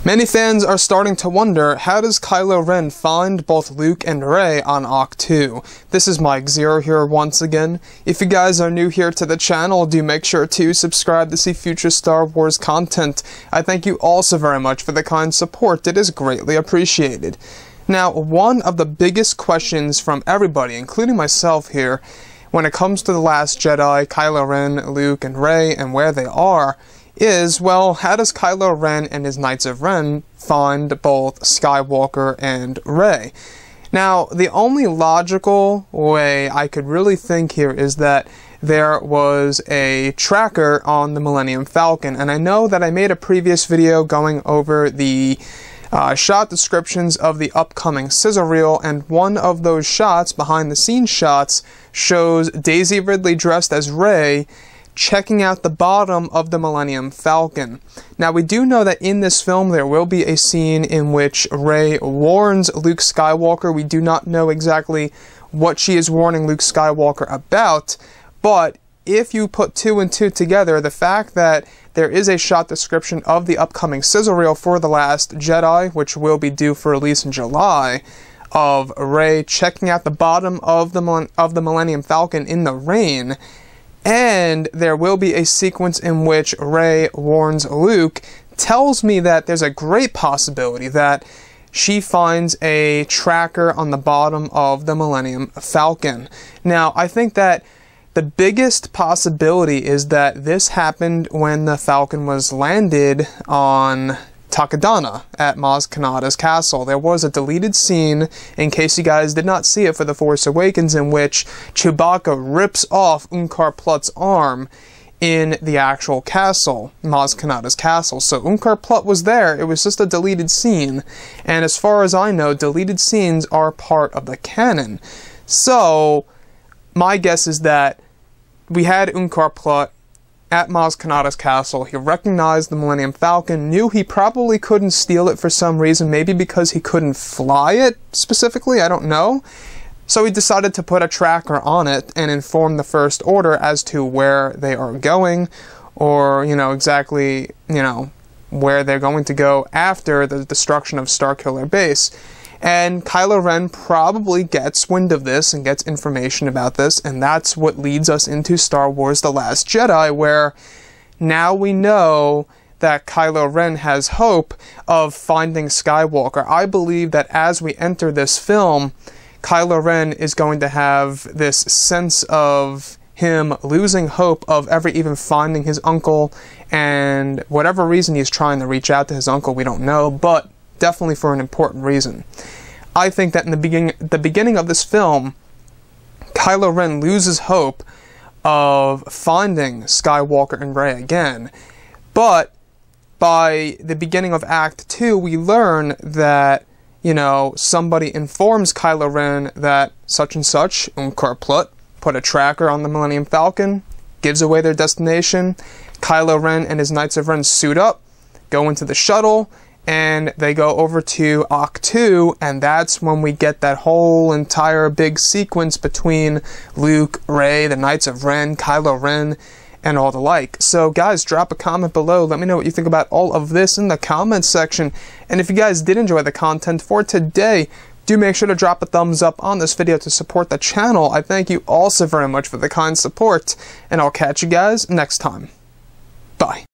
Many fans are starting to wonder, how does Kylo Ren find both Luke and Rey on Ahch-To? This is Mike Zero here once again. If you guys are new here to the channel, do make sure to subscribe to see future Star Wars content. I thank you also very much for the kind support. It is greatly appreciated. Now, one of the biggest questions from everybody, including myself here, when it comes to The Last Jedi, Kylo Ren, Luke, and Rey, and where they are, is, well, how does Kylo Ren and his Knights of Ren find both Skywalker and Rey? Now, the only logical way I could really think here is that there was a tracker on the Millennium Falcon, and I know that I made a previous video going over the shot descriptions of the upcoming sizzle reel, and one of those shots, behind the scenes shots, shows Daisy Ridley dressed as Rey checking out the bottom of the Millennium Falcon. Now, we do know that in this film there will be a scene in which Rey warns Luke Skywalker. We do not know exactly what she is warning Luke Skywalker about, but if you put two and two together, the fact that there is a shot description of the upcoming sizzle reel for The Last Jedi, which will be due for release in July, of Rey checking out the bottom of the Millennium Falcon in the rain, and there will be a sequence in which Rey warns Luke, tells me that there's a great possibility that she finds a tracker on the bottom of the Millennium Falcon. Now, I think that the biggest possibility is that this happened when the Falcon was landed on Takodana at Maz Kanata's castle. There was a deleted scene, in case you guys did not see it for The Force Awakens, in which Chewbacca rips off Unkar Plutt's arm in the actual castle, Maz Kanata's castle. So Unkar Plutt was there, it was just a deleted scene, and as far as I know, deleted scenes are part of the canon. So, my guess is that we had Unkar Plutt at Maz Kanata's castle. He recognized the Millennium Falcon, knew he probably couldn't steal it for some reason, maybe because he couldn't fly it specifically, I don't know. So he decided to put a tracker on it and inform the First Order as to where they are going, or, exactly, where they're going to go after the destruction of Starkiller Base. And Kylo Ren probably gets wind of this and gets information about this, and that's what leads us into Star Wars The Last Jedi, where now we know that Kylo Ren has hope of finding Skywalker. I believe that as we enter this film, Kylo Ren is going to have this sense of him losing hope of ever even finding his uncle, and whatever reason he's trying to reach out to his uncle, we don't know, but definitely for an important reason. I think that in the beginning of this film, Kylo Ren loses hope of finding Skywalker and Rey again, but by the beginning of Act 2, we learn that, somebody informs Kylo Ren that such and such, Unkar Plutt, put a tracker on the Millennium Falcon, gives away their destination. Kylo Ren and his Knights of Ren suit up, go into the shuttle, and they go over to Ahch-To, and that's when we get that whole entire big sequence between Luke, Rey, the Knights of Ren, Kylo Ren, and all the like. So guys, drop a comment below, let me know what you think about all of this in the comments section, and if you guys did enjoy the content for today, do make sure to drop a thumbs up on this video to support the channel. I thank you all so very much for the kind support, and I'll catch you guys next time. Bye.